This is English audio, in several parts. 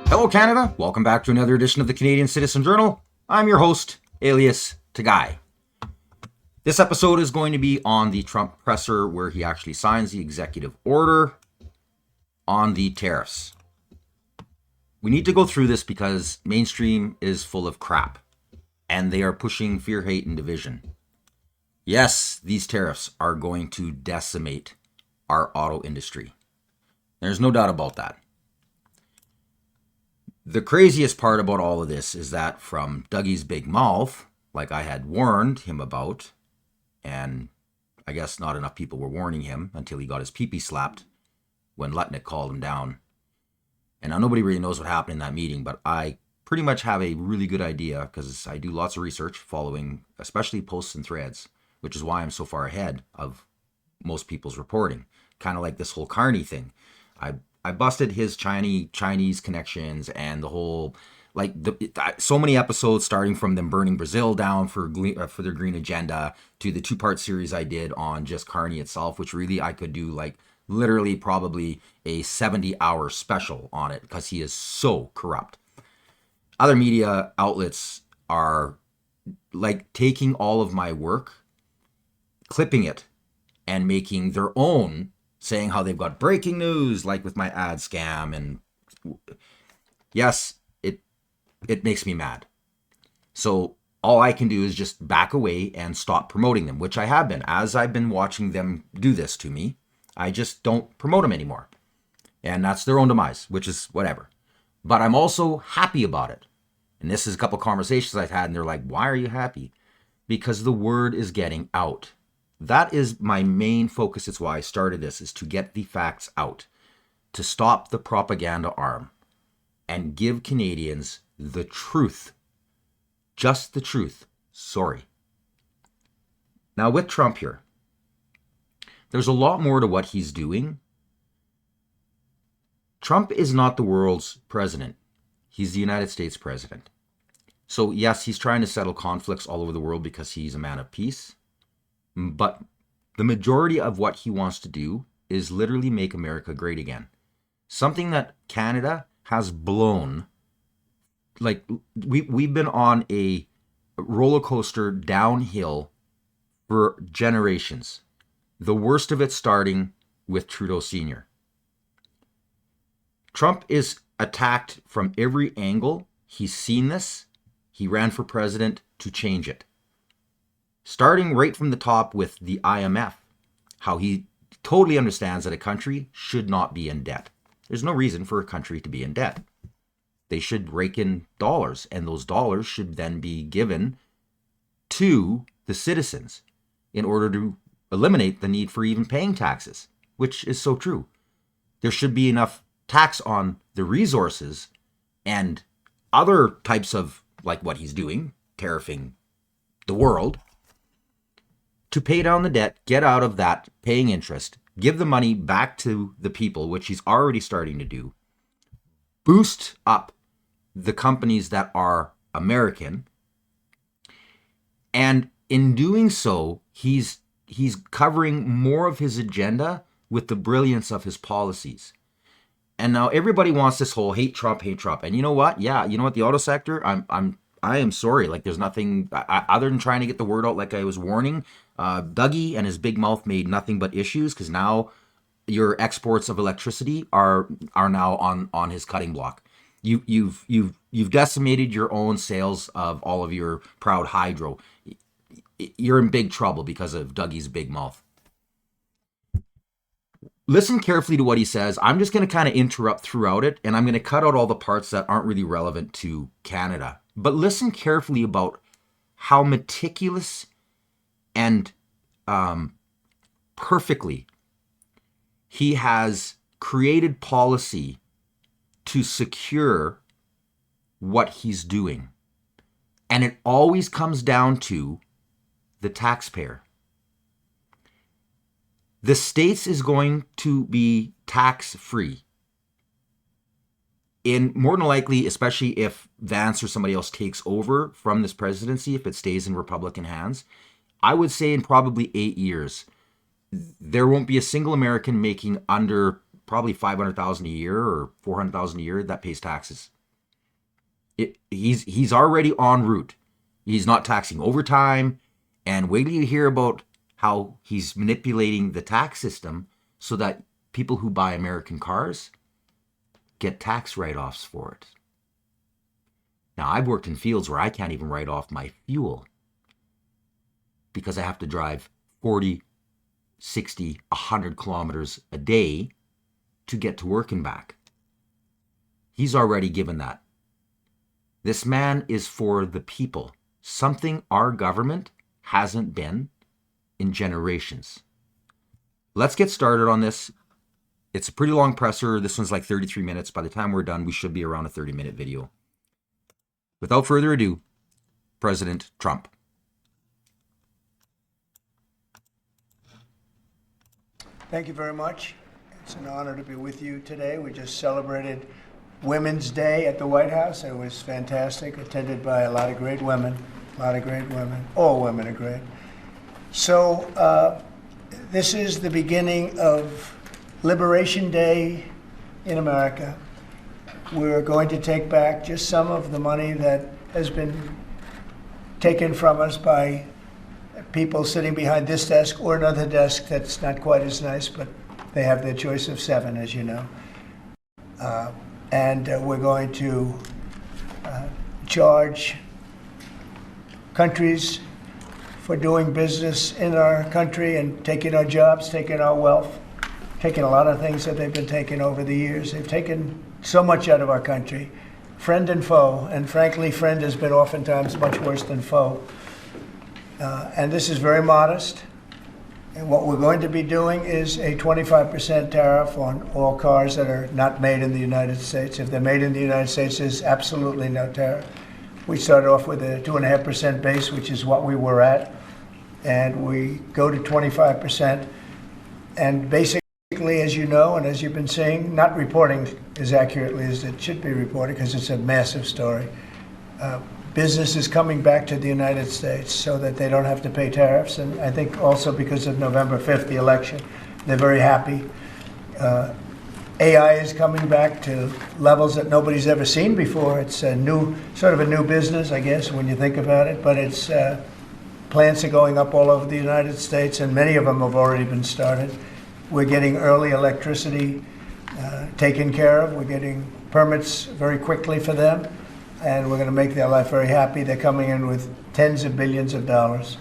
Hello, Canada. Welcome back to another edition of the Canadian Citizen Journal. I'm your host, alias Tagai. This episode is going to be on the Trump presser where he actually signs the executive order on the tariffs. We need to go through this because mainstream is full of crap and they are pushing fear, hate, and division. Yes, these tariffs are going to decimate our auto industry. There's no doubt about that. The craziest part about all of this is that from Dougie's big mouth, like I had warned him about, and I guess not enough people were warning him until he got his pee-pee slapped when Lutnick called him down. And now nobody really knows what happened in that meeting, but I pretty much have a really good idea because I do lots of research following, especially posts and threads, which is why I'm so far ahead of most people's reporting. Kind of like this whole Carney thing. I busted his Chinese connections and the whole, so many episodes starting from them burning Brazil down for their green agenda to the 2-part series I did on just Carney itself, which really I could do literally probably a 70-hour special on it because he is so corrupt. Other media outlets are taking all of my work, clipping it, and making their own, saying how they've got breaking news, like with my ad scam. And yes, it makes me mad. So all I can do is just back away and stop promoting them, which I have been. As I've been watching them do this to me, I just don't promote them anymore. And that's their own demise, which is whatever. But I'm also happy about it. And this is a couple conversations I've had, and they're like, why are you happy? Because the word is getting out. That is my main focus. It's why I started this, is to get the facts out, to stop the propaganda arm and give Canadians the truth. Just the truth. Sorry. Now with Trump here, there's a lot more to what he's doing. Trump is not the world's president. He's the United States president. So yes, he's trying to settle conflicts all over the world because he's a man of peace. But the majority of what he wants to do is literally make America great again. Something that Canada has blown. We've been on a roller coaster downhill for generations. The worst of it starting with Trudeau Sr. Trump is attacked from every angle. He's seen this. He ran for president to change it. Starting right from the top with the IMF, how he totally understands that a country should not be in debt. There's no reason for a country to be in debt. They should rake in dollars, and those dollars should then be given to the citizens in order to eliminate the need for even paying taxes, which is so true. There should be enough tax on the resources and other types of, like what he's doing, tariffing the world, to pay down the debt, get out of that paying interest, give the money back to the people, which he's already starting to do, boost up the companies that are American, and in doing so, he's covering more of his agenda with the brilliance of his policies. And now everybody wants this whole hate Trump. And you know what? Yeah, you know what? The auto sector, I am sorry. There's nothing other than trying to get the word out. Like I was warning, Dougie and his big mouth made nothing but issues because now your exports of electricity are now on his cutting block. You've decimated your own sales of all of your proud hydro. You're in big trouble because of Dougie's big mouth. Listen carefully to what he says. I'm just going to kind of interrupt throughout it, and I'm going to cut out all the parts that aren't really relevant to Canada. But listen carefully about how meticulous and perfectly he has created policy to secure what he's doing. And it always comes down to the taxpayer. The States is going to be tax-free. in more than likely, especially if Vance or somebody else takes over from this presidency, if it stays in Republican hands, I would say in probably 8 years, there won't be a single American making under probably 500,000 a year or 400,000 a year that pays taxes. He's already en route. He's not taxing overtime, and wait till you hear about how he's manipulating the tax system so that people who buy American cars get tax write-offs for it. Now, I've worked in fields where I can't even write off my fuel because I have to drive 40, 60, 100 kilometers a day to get to work and back. He's already given that. This man is for the people, something our government hasn't been in generations. Let's get started on this. It's a pretty long presser. This one's like 33 minutes. By the time we're done, we should be around a 30-minute video. Without further ado, President Trump. Thank you very much. It's an honor to be with you today. We just celebrated Women's Day at the White House. It was fantastic, attended by a lot of great women, All women are great. So this is the beginning of Liberation Day in America. We're going to take back just some of the money that has been taken from us by people sitting behind this desk or another desk that's not quite as nice, but they have their choice of 7, as you know. And we're going to charge countries for doing business in our country and taking our jobs, taking our wealth, taking a lot of things that they've been taking over the years. They've taken so much out of our country, friend and foe, and frankly, friend has been oftentimes much worse than foe. And this is very modest. And what we're going to be doing is a 25% tariff on all cars that are not made in the United States. If they're made in the United States, there's absolutely no tariff. We started off with a 2.5% base, which is what we were at, and we go to 25%. And basically, as you know, and as you've been seeing, not reporting as accurately as it should be reported because it's a massive story. Business is coming back to the United States so that they don't have to pay tariffs. And I think also because of November 5th, the election, they're very happy. AI is coming back to levels that nobody's ever seen before. It's a new, sort of a new business, I guess, when you think about it. But it's plants are going up all over the United States, and many of them have already been started. We're getting early electricity taken care of. We're getting permits very quickly for them. And we're going to make their life very happy. They're coming in with tens of billions of dollars.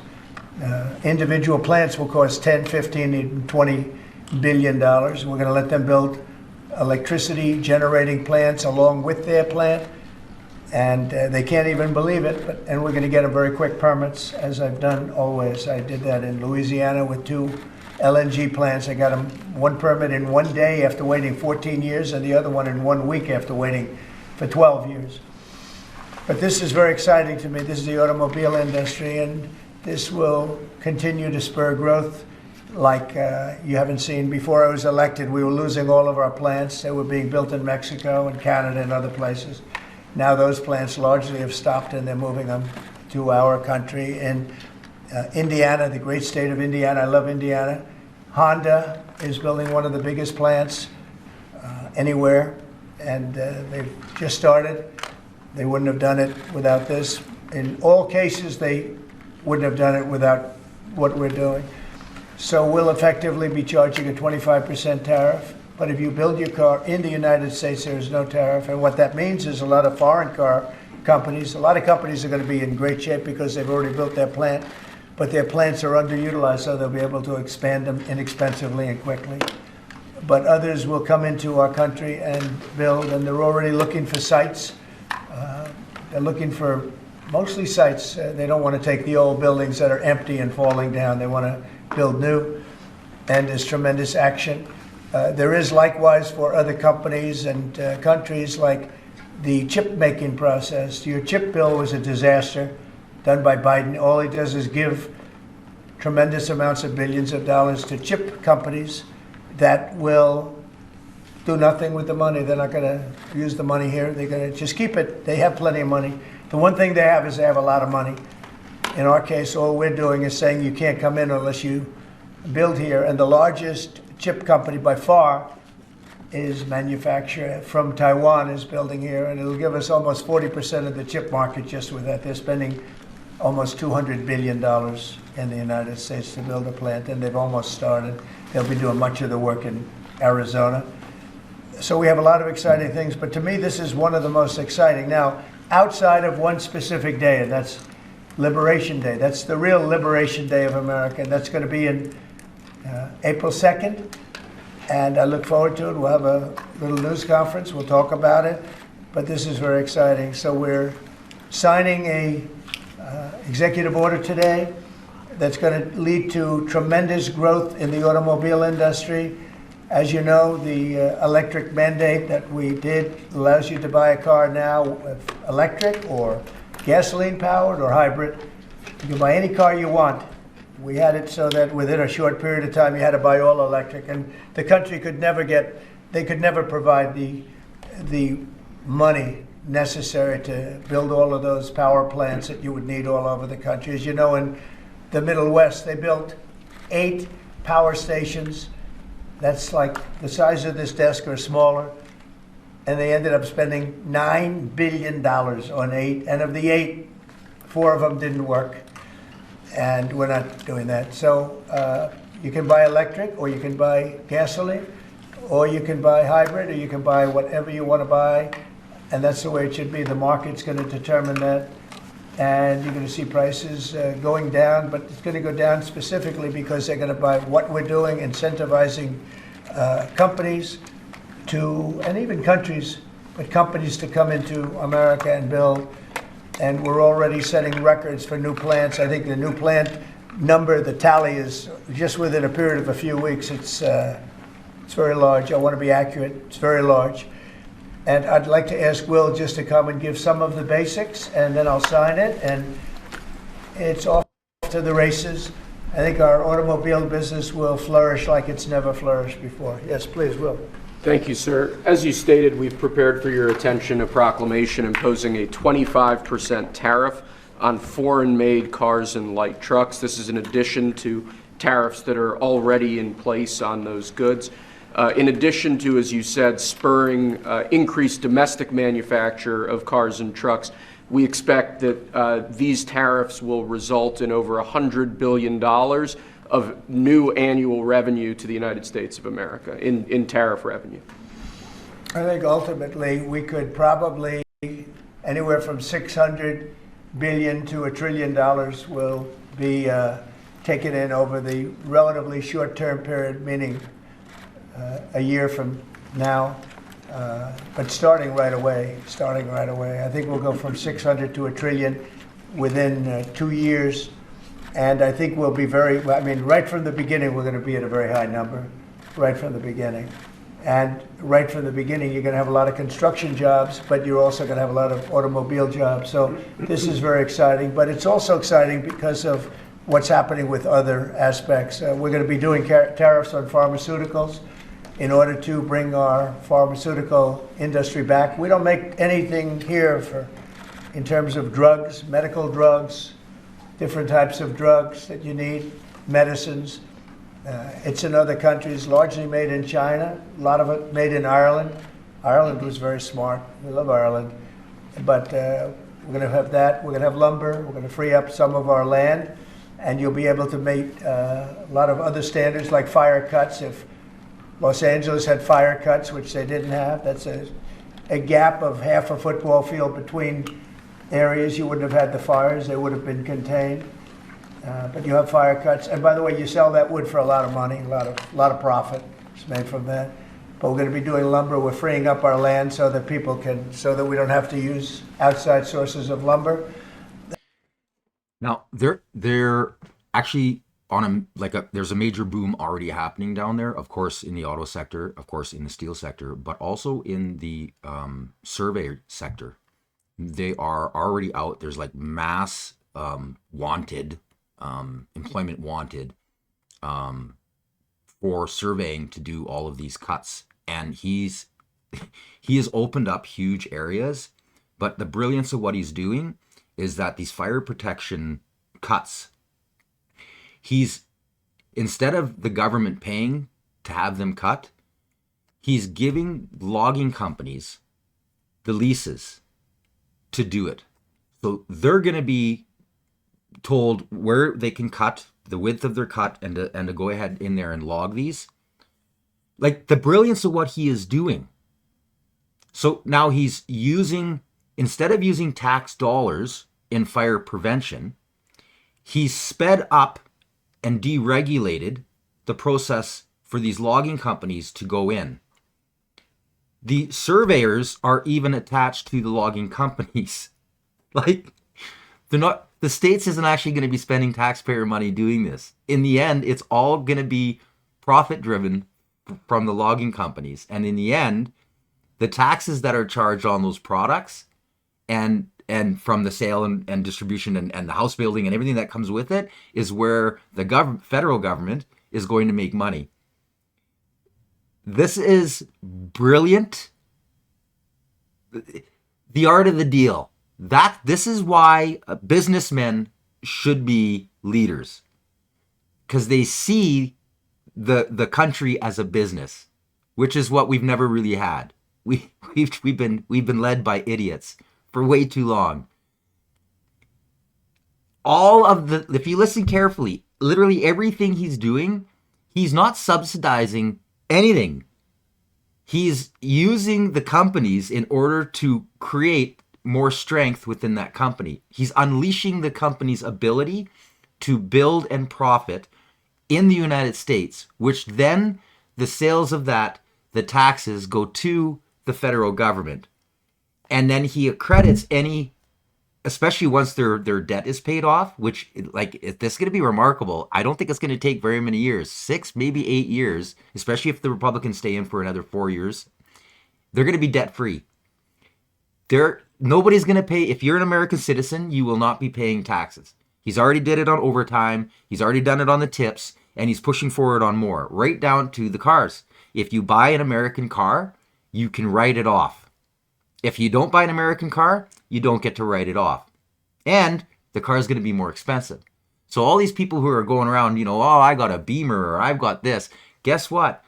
Individual plants will cost 10, 15, even $20 billion. We're going to let them build electricity generating plants along with their plant. And they can't even believe it. And we're going to get them very quick permits, as I've done always. I did that in Louisiana with 2 LNG plants. I got them one permit in 1 day after waiting 14 years, and the other one in 1 week after waiting for 12 years. But this is very exciting to me. This is the automobile industry, and this will continue to spur growth like you haven't seen. Before I was elected, we were losing all of our plants. They were being built in Mexico and Canada and other places. Now those plants largely have stopped, and they're moving them to our country. In Indiana, the great state of Indiana, I love Indiana. Honda is building one of the biggest plants anywhere, and they've just started. They wouldn't have done it without this. In all cases, they wouldn't have done it without what we're doing. So we'll effectively be charging a 25% tariff. But if you build your car in the United States, there is no tariff. And what that means is a lot of foreign car companies, a lot of companies are going to be in great shape because they've already built their plant. But their plants are underutilized, so they'll be able to expand them inexpensively and quickly. But others will come into our country and build, and they're already looking for sites. They're looking for mostly sites. They don't want to take the old buildings that are empty and falling down. They want to build new, and there's tremendous action. There is likewise for other companies and countries, like the chip making process. Your chip bill was a disaster done by Biden. All he does is give tremendous amounts of billions of dollars to chip companies that will do nothing with the money. They're not going to use the money here. They're going to just keep it. They have plenty of money. The one thing they have is they have a lot of money. In our case, all we're doing is saying you can't come in unless you build here. And the largest chip company by far is manufacturer from Taiwan is building here, and it'll give us almost 40% of the chip market just with that. They're spending almost $200 billion in the United States to build a plant, and they've almost started. They'll be doing much of the work in Arizona. So we have a lot of exciting things, but to me, this is one of the most exciting. Now, outside of one specific day, and that's Liberation Day. That's the real Liberation Day of America, and that's going to be in April 2nd, and I look forward to it. We'll have a little news conference. We'll talk about it, but this is very exciting. So we're signing a executive order today that's going to lead to tremendous growth in the automobile industry. As you know, the electric mandate that we did allows you to buy a car now with electric or gasoline powered or hybrid. You can buy any car you want. We had it so that within a short period of time you had to buy all electric, and the country could never provide the money necessary to build all of those power plants that you would need all over the country. As you know, in the Middle West, they built 8 power stations. That's like the size of this desk or smaller. And they ended up spending $9 billion on 8. And of the 8, 4 of them didn't work. And we're not doing that. So you can buy electric, or you can buy gasoline, or you can buy hybrid, or you can buy whatever you want to buy. And that's the way it should be. The market's going to determine that. And you're going to see prices going down, but it's going to go down specifically because they're going to buy what we're doing, incentivizing companies to, and even countries, but companies to come into America and build. And we're already setting records for new plants. I think the new plant number, the tally is just within a period of a few weeks. It's very large. I want to be accurate. It's very large. And I'd like to ask Will just to come and give some of the basics, and then I'll sign it, and it's off to the races. I think our automobile business will flourish like it's never flourished before. Yes, please, Will. Thank you, sir. As you stated, we've prepared for your attention a proclamation imposing a 25% tariff on foreign-made cars and light trucks. This is in addition to tariffs that are already in place on those goods. In addition to, as you said, spurring increased domestic manufacture of cars and trucks, we expect that these tariffs will result in over $100 billion of new annual revenue to the United States of America in tariff revenue. I think ultimately we could probably anywhere from $600 billion to $1 trillion will be taken in over the relatively short-term period, meaning a year from now, but starting right away. I think we'll go from 600 to $1 trillion within 2 years, and I think we'll be right from the beginning, we're going to be at a very high number, right from the beginning. And right from the beginning, you're going to have a lot of construction jobs, but you're also going to have a lot of automobile jobs. So this is very exciting, but it's also exciting because of what's happening with other aspects. We're going to be doing tariffs on pharmaceuticals in order to bring our pharmaceutical industry back. We don't make anything here in terms of drugs, medical drugs, different types of drugs that you need, medicines. It's in other countries, largely made in China, a lot of it made in Ireland. Ireland was very smart. We love Ireland. But we're going to have that. We're going to have lumber. We're going to free up some of our land. And you'll be able to meet a lot of other standards like fire cuts. If Los Angeles had fire cuts, which they didn't have, that's a gap of half a football field between areas. You wouldn't have had the fires. They would have been contained. But you have fire cuts. And by the way, you sell that wood for a lot of money, a lot of profit is made from that. But we're going to be doing lumber. We're freeing up our land so that so that we don't have to use outside sources of lumber. Now, they're actually on there's a major boom already happening down there, of course, in the auto sector, of course, in the steel sector, but also in the survey sector. They are already out. There's like mass employment wanted for surveying to do all of these cuts and he has opened up huge areas. But the brilliance of what he's doing is that these fire protection cuts, he's, instead of the government paying to have them cut, he's giving logging companies the leases to do it. So they're going to be told where they can cut, the width of their cut, and to go ahead in there and log these. Like, the brilliance of what he is doing. So now he's using, instead of using tax dollars in fire prevention, he's sped up and deregulated the process for these logging companies to go in. The surveyors are even attached to the logging companies. Like, they're not, the states isn't actually going to be spending taxpayer money doing this. In the end, it's all going to be profit driven from the logging companies. And in the end, the taxes that are charged on those products and from the sale and distribution and the house building and everything that comes with it is where the federal government is going to make money. This is brilliant. The art of the deal. This is why businessmen should be leaders, because they see the country as a business, which is what we've never really had. We've been led by idiots for way too long. If you listen carefully, literally everything he's doing, he's not subsidizing anything. He's using the companies in order to create more strength within that company. He's unleashing the company's ability to build and profit in the United States, which then the sales of that, the taxes, go to the federal government. And then he accredits any, especially once their debt is paid off, which, like, this is going to be remarkable. I don't think it's going to take very many years, 6, maybe 8 years, especially if the Republicans stay in for another 4 years. They're going to be debt free. Nobody's going to pay. If you're an American citizen, you will not be paying taxes. He's already did it on overtime. He's already done it on the tips, and he's pushing forward on more, right down to the cars. If you buy an American car, you can write it off. If you don't buy an American car, you don't get to write it off. And the car is going to be more expensive. So all these people who are going around, oh, I got a Beamer or I've got this. Guess what?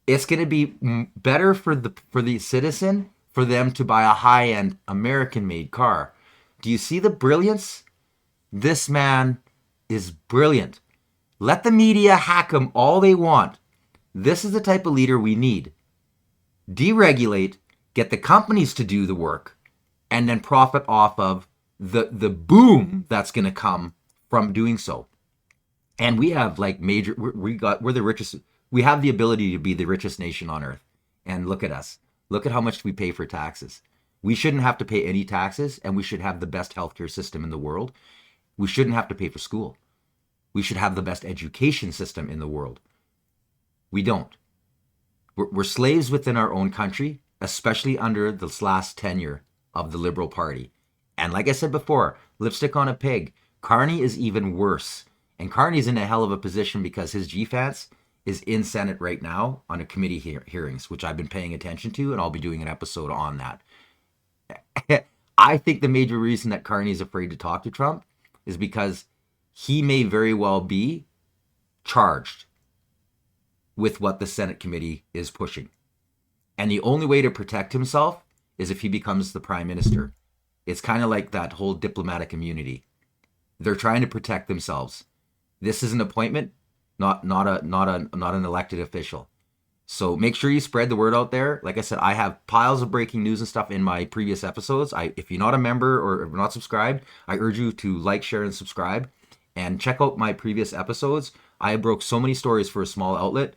It's going to be better for the citizen for them to buy a high-end American-made car. Do you see the brilliance? This man is brilliant. Let the media hack him all they want. This is the type of leader we need. Deregulate, get the companies to do the work, and then profit off of the boom that's going to come from doing so. And we have like we're the richest. We have the ability to be the richest nation on earth. And look at us. Look at how much we pay for taxes. We shouldn't have to pay any taxes, and we should have the best healthcare system in the world. We shouldn't have to pay for school. We should have the best education system in the world. We don't. We're slaves within our own country, especially under this last tenure of the Liberal Party. And like I said before, lipstick on a pig. Carney is even worse. And Carney's in a hell of a position because his GFANS is in Senate right now on a committee hearings, which I've been paying attention to, and I'll be doing an episode on that. I think the major reason that Carney is afraid to talk to Trump is because he may very well be charged with what the Senate committee is pushing. And the only way to protect himself is if he becomes the prime minister. It's kind of like that whole diplomatic immunity. They're trying to protect themselves. This is an appointment, not an elected official. So make sure you spread the word out there. Like I said, I have piles of breaking news and stuff in my previous episodes. If you're not a member or not subscribed, I urge you to like, share, and subscribe. And check out my previous episodes. I broke so many stories for a small outlet.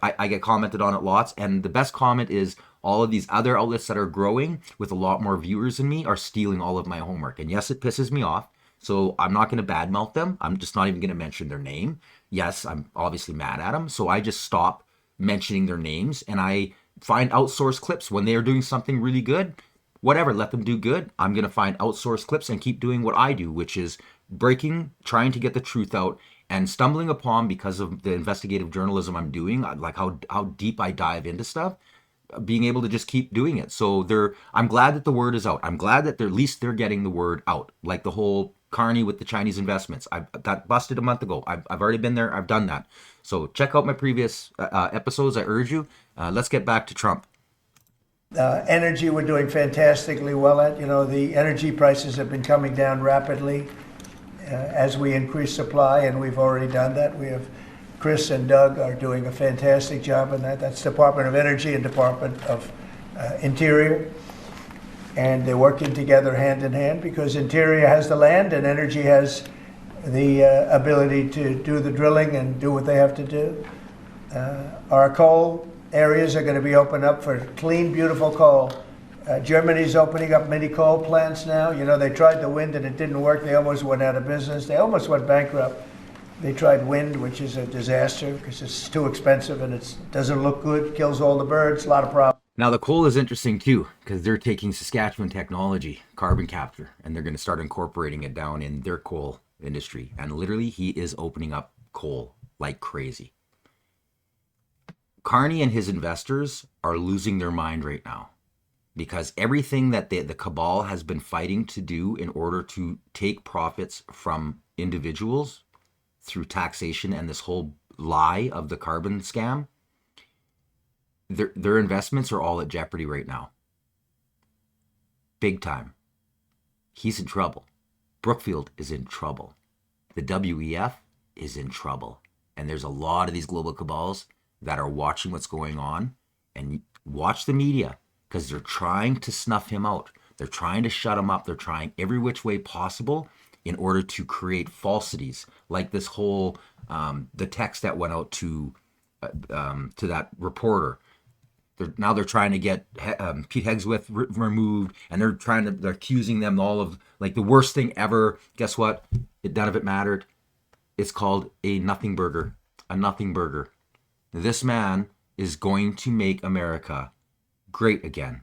I get commented on it lots. And the best comment is all of these other outlets that are growing with a lot more viewers than me are stealing all of my homework. And yes, it pisses me off. So I'm not going to badmouth them. I'm just not even going to mention their name. Yes, I'm obviously mad at them. So I just stop mentioning their names, and I find outsourced clips when they are doing something really good. Whatever, let them do good. I'm going to find outsourced clips and keep doing what I do, which is breaking, trying to get the truth out, and stumbling upon, because of the investigative journalism I'm doing, like how deep I dive into stuff, being able to just keep doing it. So I'm glad that the word is out. I'm glad that at least they're getting the word out. Like the whole Carney with the Chinese investments. I got busted a month ago. I've already been there. I've done that. So check out my previous episodes. I urge you. Let's get back to Trump. Energy, we're doing fantastically well at. The energy prices have been coming down rapidly as we increase supply, and we've already done that. We have Chris and Doug are doing a fantastic job in that. That's Department of Energy and Department of Interior. And they're working together hand in hand because Interior has the land and Energy has the ability to do the drilling and do what they have to do. Our coal areas are going to be opened up for clean, beautiful coal. Germany's opening up mini coal plants now. They tried the wind and it didn't work. They almost went out of business. They almost went bankrupt. They tried wind, which is a disaster because it's too expensive and it doesn't look good, kills all the birds, a lot of problems. Now the coal is interesting too, because they're taking Saskatchewan technology, carbon capture, and they're going to start incorporating it down in their coal industry. And literally, he is opening up coal like crazy. Carney and his investors are losing their mind right now because everything that the cabal has been fighting to do in order to take profits from individuals through taxation and this whole lie of the carbon scam, their investments are all at jeopardy right now. Big time. He's in trouble. Brookfield is in trouble. The WEF is in trouble. And there's a lot of these global cabals that are watching what's going on, and watch the media because they're trying to snuff him out. They're trying to shut him up. They're trying every which way possible in order to create falsities, like this whole the text that went out to that reporter. They're trying to get Pete Hegseth removed, and they're accusing them all of like the worst thing ever. Guess what? None of it mattered. It's called a nothing burger. A nothing burger. This man is going to make America great again.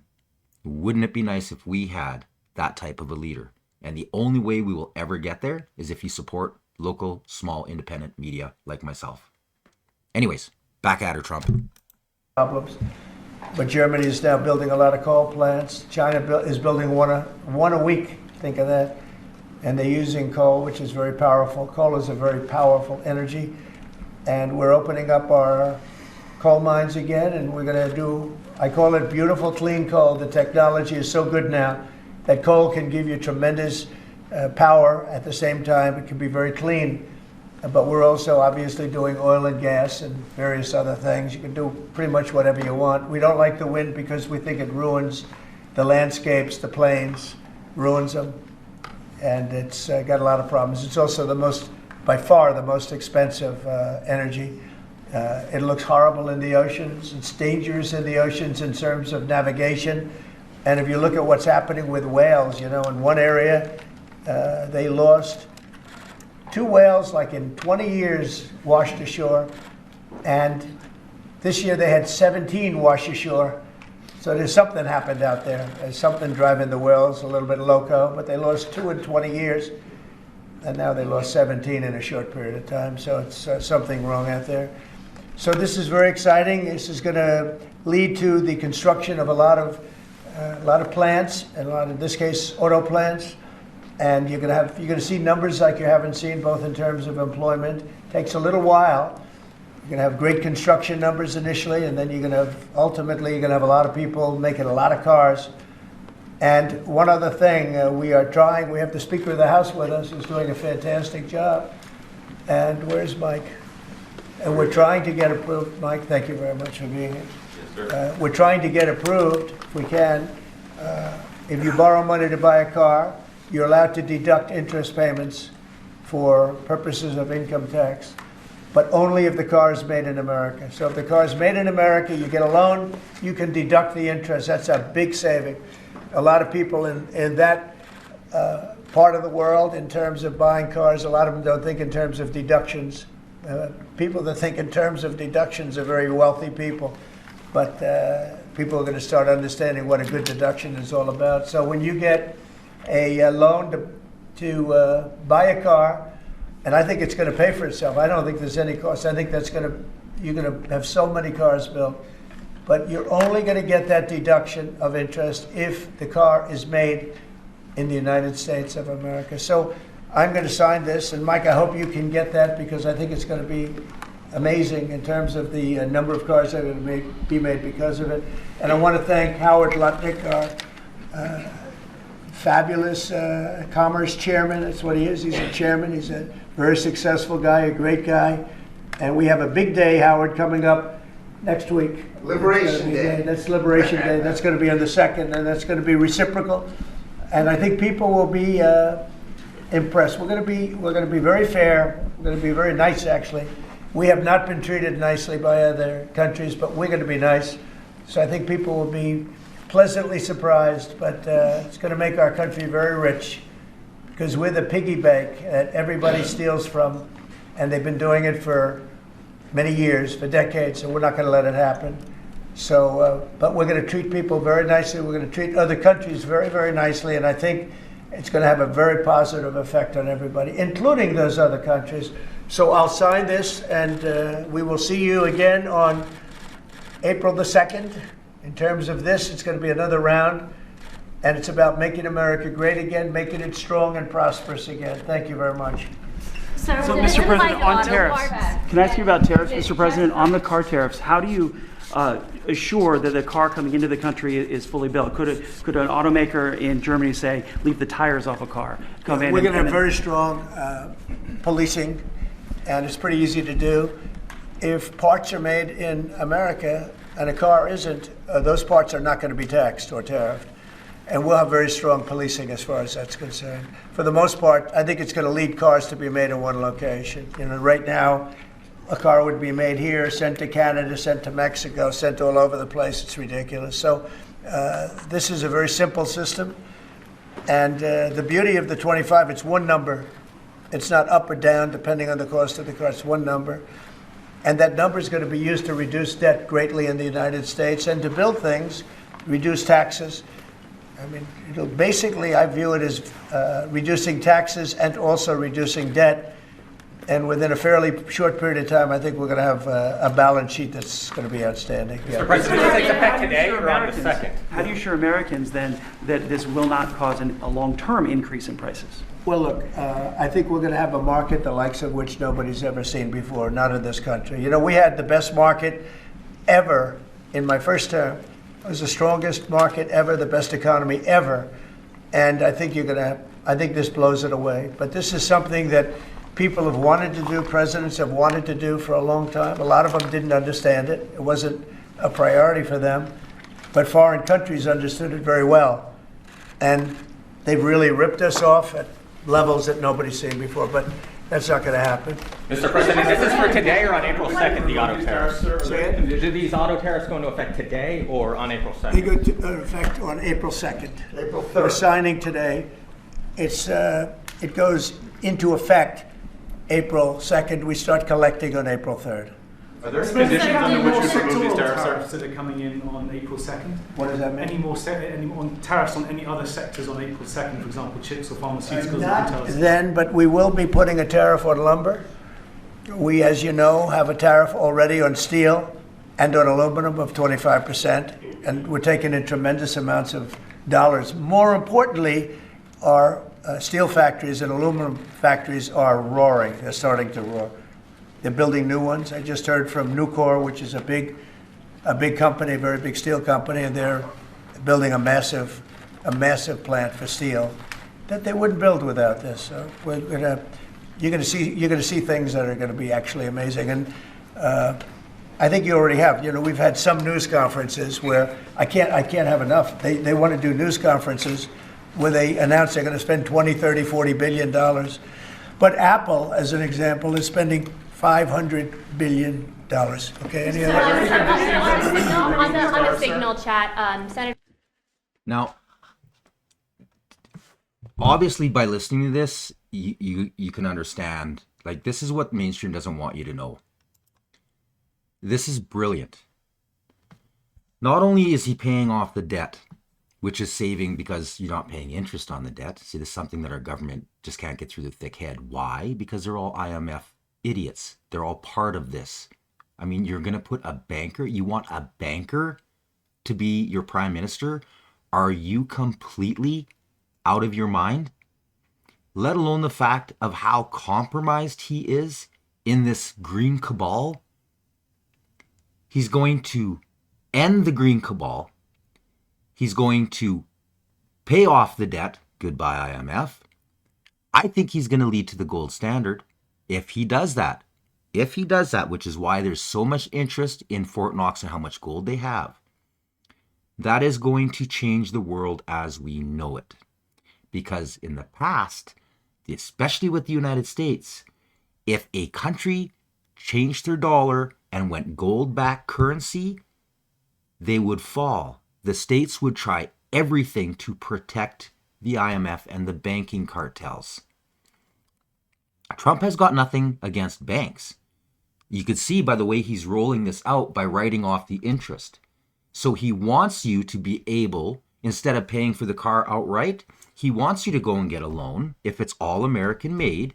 Wouldn't it be nice if we had that type of a leader? And the only way we will ever get there is if you support local, small, independent media like myself. Anyways, back at her, Trump. Problems. But Germany is now building a lot of coal plants. China is building one a week. Think of that. And they're using coal, which is very powerful. Coal is a very powerful energy. And we're opening up our coal mines again, and we're going to do, I call it beautiful, clean coal. The technology is so good now that coal can give you tremendous power at the same time. It can be very clean. But we're also obviously doing oil and gas and various other things. You can do pretty much whatever you want. We don't like the wind because we think it ruins the landscapes, the plains, ruins them. And it's got a lot of problems. It's also by far the most expensive energy. It looks horrible in the oceans. It's dangerous in the oceans in terms of navigation. And if you look at what's happening with whales, in one area, they lost 2 whales, like in 20 years, washed ashore. And this year they had 17 wash ashore. So there's something happened out there. There's something driving the whales a little bit loco, but they lost 2 in 20 years. And now they lost 17 in a short period of time. So it's something wrong out there. So this is very exciting. This is going to lead to the construction of a lot of plants, and in this case, auto plants. And you're going to see numbers like you haven't seen, both in terms of employment. It takes a little while. You're going to have great construction numbers initially, and then ultimately you're going to have a lot of people making a lot of cars. And one other thing, we have the Speaker of the House with us, who's doing a fantastic job. And where's Mike? And we're trying to get approved. Mike, thank you very much for being here. Yes, sir. We're trying to get approved, if we can. If you borrow money to buy a car, you're allowed to deduct interest payments for purposes of income tax, but only if the car is made in America. So if the car is made in America, you get a loan, you can deduct the interest. That's a big saving. A lot of people in that part of the world, in terms of buying cars, a lot of them don't think in terms of deductions. People that think in terms of deductions are very wealthy people, but people are going to start understanding what a good deduction is all about. So when you get a loan to buy a car, And I think it's going to pay for itself. I don't think there's any cost. I think you're going to have so many cars built. But you're only going to get that deduction of interest if the car is made in the United States of America. So I'm going to sign this, and Mike, I hope you can get that, because I think it's going to be amazing in terms of the number of cars that are going to be made because of it. And I want to thank Howard Lutnick, our fabulous commerce chairman. That's what he is. He's a chairman. He's a very successful guy, a great guy. And we have a big day, Howard, coming up next week. Liberation Day. That's Liberation Day. That's going to be on the 2nd, and that's going to be reciprocal. And I think people will be impressed. We're going to be very fair. We're going to be very nice, actually. We have not been treated nicely by other countries, but we're going to be nice. So I think people will be pleasantly surprised, but it's going to make our country very rich, because we're the piggy bank that everybody steals from, and they've been doing it for many years, for decades, so we're not going to let it happen. So, but we're going to treat people very nicely. We're going to treat other countries very, very nicely, and I think it's going to have a very positive effect on everybody, including those other countries. So I'll sign this, and we will see you again on April the 2nd. In terms of this, it's going to be another round, and it's about making America great again, making it strong and prosperous again. Thank you very much. So, Mr. President, on tariffs, can I ask you about tariffs, Mr. President? On the car tariffs, how do you assure that the car coming into the country is fully built? Could an automaker in Germany say, leave the tires off a car? We're going to have very strong policing, and it's pretty easy to do. If parts are made in America and a car isn't, those parts are not going to be taxed or tariffed. And we'll have very strong policing as far as that's concerned. For the most part, I think it's going to lead cars to be made in one location. You know, right now, a car would be made here, sent to Canada, sent to Mexico, sent all over the place. It's ridiculous. So this is a very simple system. And the beauty of the 25, it's one number. It's not up or down depending on the cost of the car. It's one number. And that number is going to be used to reduce debt greatly in the United States and to build things, reduce taxes. I mean, basically, I view it as reducing taxes and also reducing debt. And within a fairly short period of time, I think we're going to have a balance sheet that's going to be outstanding. Mr. President, does it take effect today or on the 2nd? How do you assure Americans then that this will not cause a long-term increase in prices? Well, look, I think we're going to have a market the likes of which nobody's ever seen before, not in this country. You know, we had the best market ever in my first term. It was the strongest market ever, the best economy ever. And I think I think this blows it away. But this is something that people have wanted to do, presidents have wanted to do for a long time. A lot of them didn't understand it. It wasn't a priority for them. But foreign countries understood it very well. And they've really ripped us off at levels that nobody's seen before. But that's not going to happen. Mr. President, is this for today or on April 2nd, the auto tariffs? Do these auto tariffs go into effect today or on April 2nd? They go into effect on April 2nd. April 3rd. We're signing today. It goes into effect April 2nd. We start collecting on April 3rd. Are there any conditions under which we remove these tariffs that are coming in on April 2nd? What does that mean? Any more tariffs on any other sectors on April 2nd, for example, chips or pharmaceuticals? that can tell Not us? then, but we will be putting a tariff on lumber. We, as you know, have a tariff already on steel and on aluminum of 25%, and we're taking in tremendous amounts of dollars. More importantly, our steel factories and aluminum factories are roaring. They're starting to roar. They're building new ones. I just heard from Nucor, which is a big company, a very big steel company, and they're building a massive plant for steel that they wouldn't build without this. So you're going to see things that are going to be actually amazing. And I think you already have. You know, we've had some news conferences where I can't have enough. They want to do news conferences where they announce they're going to spend 20, 30, 40 billion dollars. But Apple, as an example, is spending $500 billion. Okay, any other? On the signal chat, Senator. Now, obviously, by listening to this, you can understand, like, this is what mainstream doesn't want you to know. This is brilliant. Not only is he paying off the debt, which is saving because you're not paying interest on the debt. See, this is something that our government just can't get through the thick head. Why? Because they're all IMF idiots. They're all part of this. I mean, you're going to put a banker, you want a banker to be your prime minister? Are you completely out of your mind? Let alone the fact of how compromised he is in this green cabal. He's going to end the green cabal. He's going to pay off the debt. Goodbye, IMF. I think he's going to lead to the gold standard if he does that. If he does that, which is why there's so much interest in Fort Knox and how much gold they have, that is going to change the world as we know it. Because in the past, especially with the United States, if a country changed their dollar and went gold-backed currency, they would fall. The states would try everything to protect the IMF and the banking cartels. Trump has got nothing against banks. You could see by the way he's rolling this out by writing off the interest. So he wants you to be able, instead of paying for the car outright, he wants you to go and get a loan if it's all American made.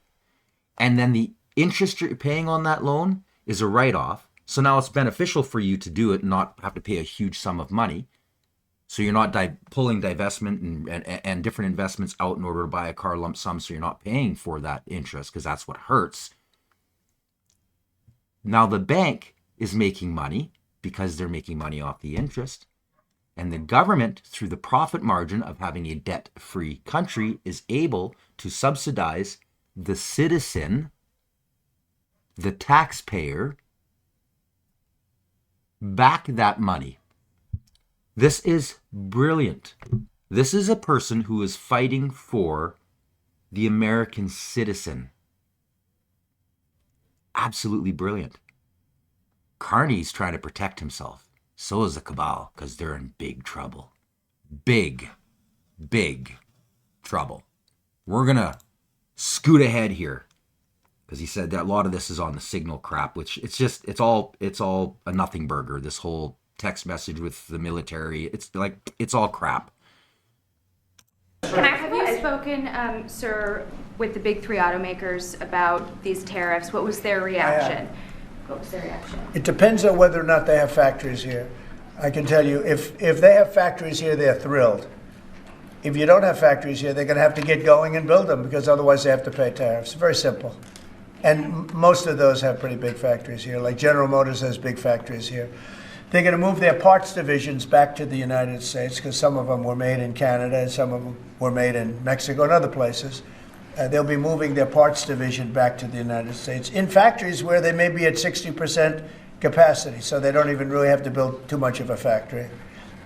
And then the interest you're paying on that loan is a write-off. So now it's beneficial for you to do it and not have to pay a huge sum of money. So you're not pulling divestment and different investments out in order to buy a car lump sum, so you're not paying for that interest because that's what hurts. Now the bank is making money because they're making money off the interest. And the government, through the profit margin of having a debt-free country, is able to subsidize the citizen, the taxpayer, back that money. This is brilliant. This is a person who is fighting for the American citizen. Absolutely brilliant. Carney's trying to protect himself. So is the cabal, because they're in big trouble. Big trouble. We're going to scoot ahead here, because he said that a lot of this is on the signal crap, which it's all a nothing burger. This whole text message with the military, it's all crap. Have you spoken, sir, with the big three automakers about these tariffs? What was their reaction? What was their reaction? It depends on whether or not they have factories here. I can tell you, if they have factories here, they're thrilled. If you don't have factories here, they're going to have to get going and build them, because otherwise they have to pay tariffs. Very simple. And most of those have pretty big factories here, like General Motors has big factories here. They're going to move their parts divisions back to the United States, because some of them were made in Canada and some of them were made in Mexico and other places. They'll be moving their parts division back to the United States in factories where they may be at 60% capacity, so they don't even really have to build too much of a factory.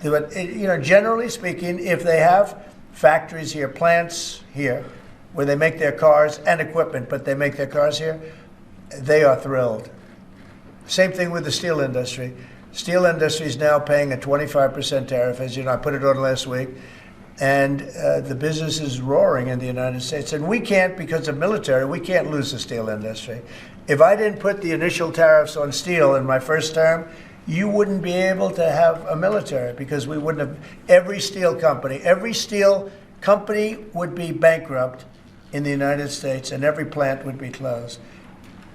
But, generally speaking, if they have factories here, plants here, where they make their cars and equipment, but they make their cars here, they are thrilled. Same thing with the steel industry. Steel industry is now paying a 25% tariff, as you know, I put it on last week, and the business is roaring in the United States. And we can't, because of military, we can't lose the steel industry. If I didn't put the initial tariffs on steel in my first term, you wouldn't be able to have a military, because we wouldn't have, every steel company would be bankrupt in the United States, and every plant would be closed.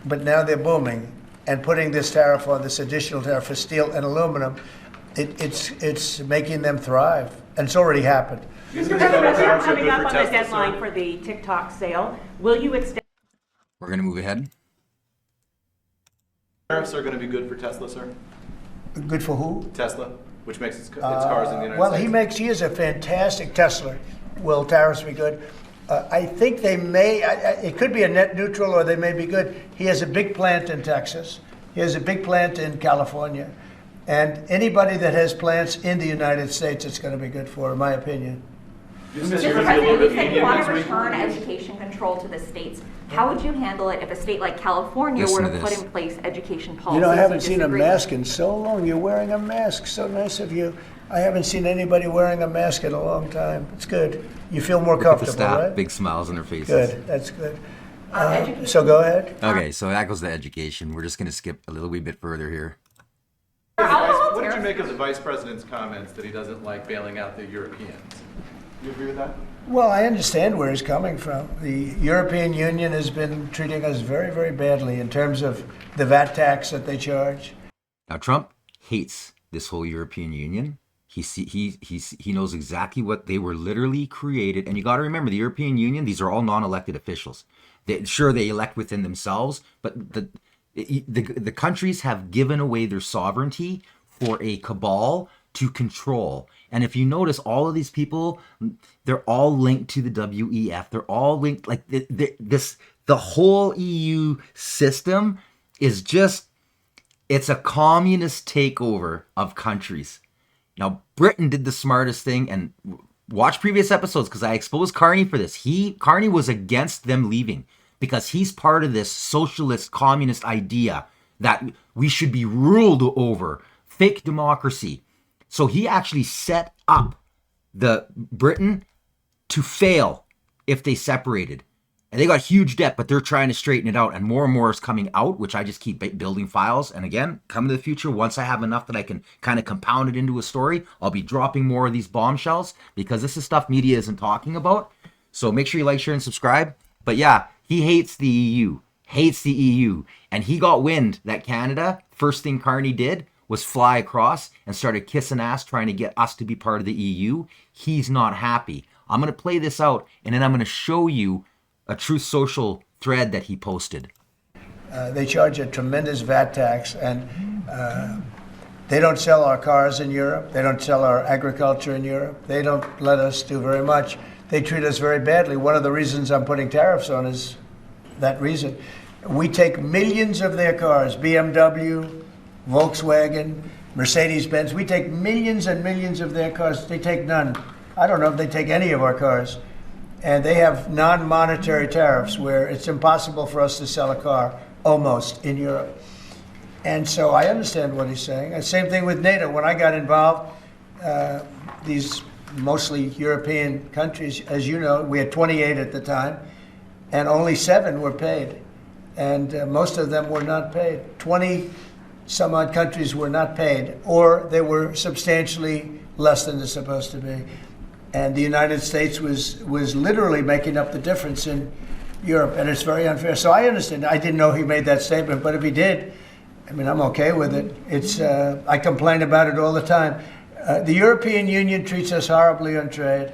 But now they're booming. And putting this tariff on, this additional tariff for steel and aluminum, it's making them thrive. And it's already happened. Mr. President, you're coming up on the deadline for the TikTok sale. Will you extend? We're going to move ahead. Tariffs are going to be good for Tesla, sir? Good for who? Tesla, which makes its cars in the United States. He is a fantastic Tesla. Will tariffs be good? I think they may, it could be a net neutral, or they may be good. He has a big plant in Texas. He has a big plant in California. And anybody that has plants in the United States, it's going to be good for, in my opinion. Mr. Mr. President, you said you want to return education control to the states. How would you handle it if a state like California Listen were to to put this. in place education policies? You know, I haven't you seen a disagree? mask in so long. You're wearing a mask. So nice of you. I haven't seen anybody wearing a mask in a long time. It's good. You feel more Look at the comfortable, staff, right? big smiles on their faces. Good. That's good. Education. So go ahead. Okay, so that goes to education. We're just going to skip a little wee bit further here. What did you make of the Vice President's comments that he doesn't like bailing out the Europeans? You agree with that? Well, I understand where he's coming from. The European Union has been treating us very, very badly in terms of the VAT tax that they charge. Now, Trump hates this whole European Union. He knows exactly what they were literally created. And you got to remember, the European Union, these are all non-elected officials. They elect within themselves, but the countries have given away their sovereignty for a cabal to control. And if you notice, all of these people, they're all linked to the WEF. They're all linked, like the whole EU system is just, it's a communist takeover of countries. Now, Britain did the smartest thing, and watch previous episodes because I exposed Carney for this. Carney was against them leaving because he's part of this socialist communist idea that we should be ruled over, fake democracy. So he actually set up the Britain to fail if they separated. And they got huge debt, but they're trying to straighten it out. And more is coming out, which I just keep building files. And again, come to the future, once I have enough that I can kind of compound it into a story, I'll be dropping more of these bombshells because this is stuff media isn't talking about. So make sure you like, share, and subscribe. But yeah, he hates the EU, And he got wind that Canada, first thing Carney did was fly across and started kissing ass trying to get us to be part of the EU. He's not happy. I'm going to play this out, and then I'm going to show you a Truth Social thread that he posted. They charge a tremendous VAT tax, and they don't sell our cars in Europe. They don't sell our agriculture in Europe. They don't let us do very much. They treat us very badly. One of the reasons I'm putting tariffs on is that reason. We take millions of their cars, BMW, Volkswagen, Mercedes-Benz. We take millions and millions of their cars. They take none. I don't know if they take any of our cars. And they have non-monetary tariffs where it's impossible for us to sell a car, almost, in Europe. And so I understand what he's saying. And same thing with NATO. When I got involved, these mostly European countries, as you know, we had 28 at the time, and only 7 were paid. And most of them were not paid. 20 some odd countries were not paid, or they were substantially less than they're supposed to be. And the United States was literally making up the difference in Europe, and it's very unfair. So I understand. I didn't know he made that statement, but if he did, I mean, I'm okay with it. It's I complain about it all the time. The European Union treats us horribly on trade,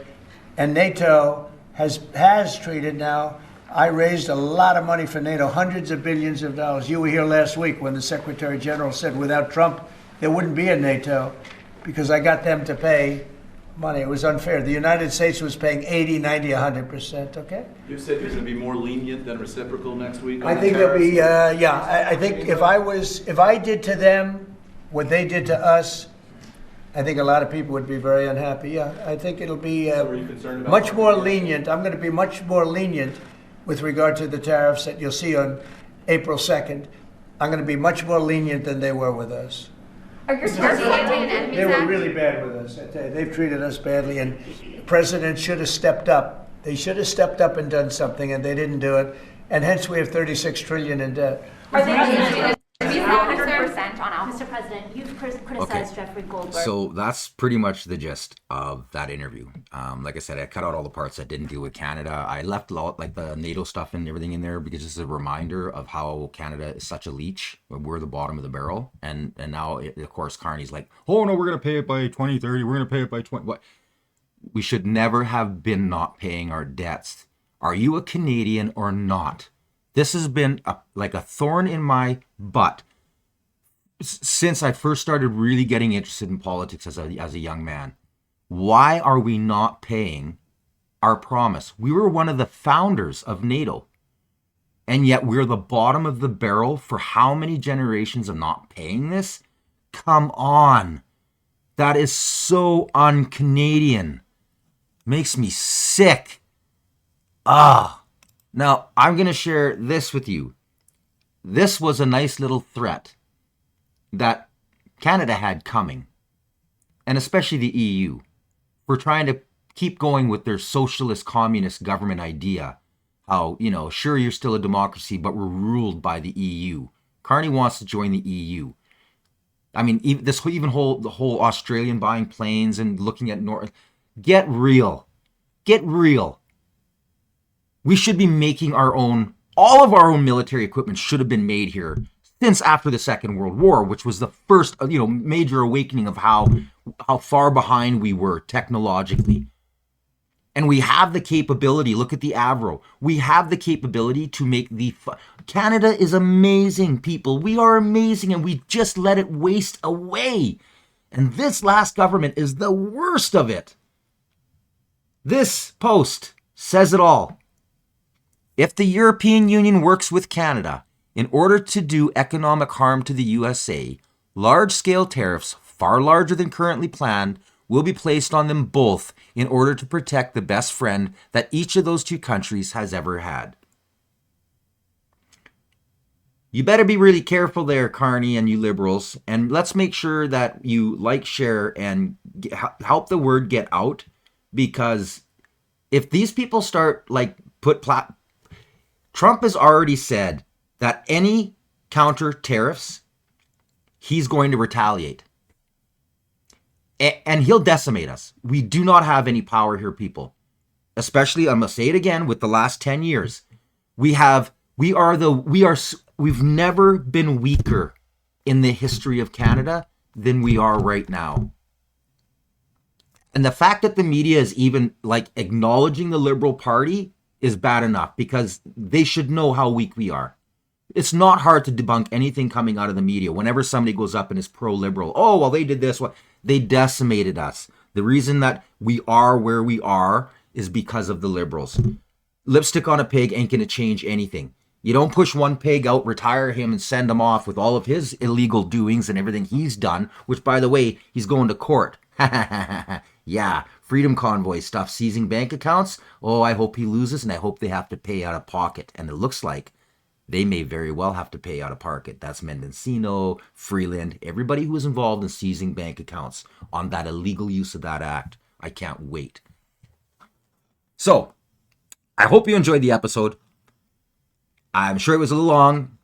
and NATO has treated now. I raised a lot of money for NATO, hundreds of billions of dollars. You were here last week when the Secretary General said without Trump, there wouldn't be a NATO, because I got them to pay money. It was unfair. The United States was paying 80, 90, 100%, okay? You said you're going to be more lenient than reciprocal next week? I think there'll be, I think if I did to them what they did to us, I think a lot of people would be very unhappy. Yeah, I think it'll be So are you concerned about much more lenient. I'm going to be much more lenient with regard to the tariffs that you'll see on April 2nd. I'm going to be much more lenient than they were with us. Are your European enemies They were act- really bad with us. I tell you, they've treated us badly, and the president should have stepped up. They should have stepped up and done something, and they didn't do it. And hence we have $36 trillion in debt. Are they enemies 100% on alcohol? Mr. President, you've criticized Jeffrey Goldberg. So that's pretty much the gist of that interview. Like I said, I cut out all the parts that didn't deal with Canada. I left like the NATO stuff and everything in there because this is a reminder of how Canada is such a leech. We're the bottom of the barrel. And now, of course, Carney's like, oh, no, we're going to pay it by 2030. We're going to pay it by 20. What? We should never have been not paying our debts. Are you a Canadian or not? This has been like a thorn in my butt since I first started really getting interested in politics as a young man. Why are we not paying our promise? We were one of the founders of NATO, and yet we're the bottom of the barrel for how many generations of not paying this? Come on. That is so un-Canadian. Makes me sick. Now, I'm going to share this with you. This was a nice little threat that Canada had coming, and especially the EU, for trying to keep going with their socialist communist government idea. How, sure, you're still a democracy, but we're ruled by the EU. Carney wants to join the EU. I mean, the whole Australian buying planes and looking at North. Get real. Get real. We should be making our own, all of our own military equipment should have been made here since after the Second World War, which was the first, major awakening of how far behind we were technologically. And we have the capability, look at the Avro, we have the capability to make Canada is amazing, people. We are amazing, and we just let it waste away. And this last government is the worst of it. This post says it all. If the European Union works with Canada in order to do economic harm to the USA, large-scale tariffs, far larger than currently planned, will be placed on them both in order to protect the best friend that each of those two countries has ever had. You better be really careful there, Carney and you liberals, and let's make sure that you like, share, and help the word get out, because if these people start Trump has already said that any counter tariffs, he's going to retaliate. And he'll decimate us. We do not have any power here, people. Especially, I'm going to say it again, with the last 10 years. We've never been weaker in the history of Canada than we are right now. And the fact that the media is even acknowledging the Liberal Party is bad enough, because they should know how weak we are. It's not hard to debunk anything coming out of the media. Whenever somebody goes up and is pro-liberal, oh, well, they did this. They decimated us. The reason that we are where we are is because of the liberals. Lipstick on a pig ain't going to change anything. You don't push one pig out, retire him, and send him off with all of his illegal doings and everything he's done, which, by the way, he's going to court. Yeah, Freedom Convoy stuff, seizing bank accounts. Oh, I hope he loses, and I hope they have to pay out of pocket. And it looks like they may very well have to pay out of pocket. That's Mendocino, Freeland, everybody who was involved in seizing bank accounts on that illegal use of that act. I can't wait. So, I hope you enjoyed the episode. I'm sure it was a little long.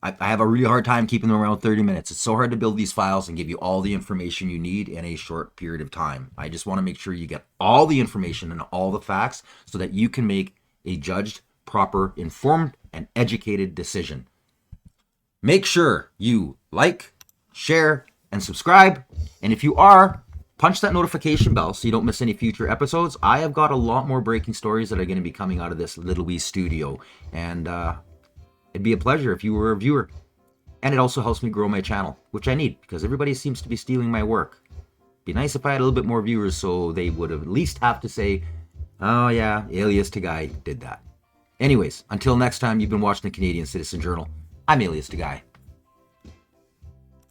I have a really hard time keeping them around 30 minutes. It's so hard to build these files and give you all the information you need in a short period of time. I just want to make sure you get all the information and all the facts so that you can make a judged, proper, informed, and educated decision. Make sure you like, share, and subscribe. And if you are, punch that notification bell so you don't miss any future episodes. I have got a lot more breaking stories that are going to be coming out of this little wee studio. And it'd be a pleasure if you were a viewer. And it also helps me grow my channel, which I need, because everybody seems to be stealing my work. Be nice if I had a little bit more viewers so they would at least have to say, oh yeah, Alias to Guy did that. Anyways, until next time, you've been watching the Canadian Citizen Journal. I'm Alias to Guy.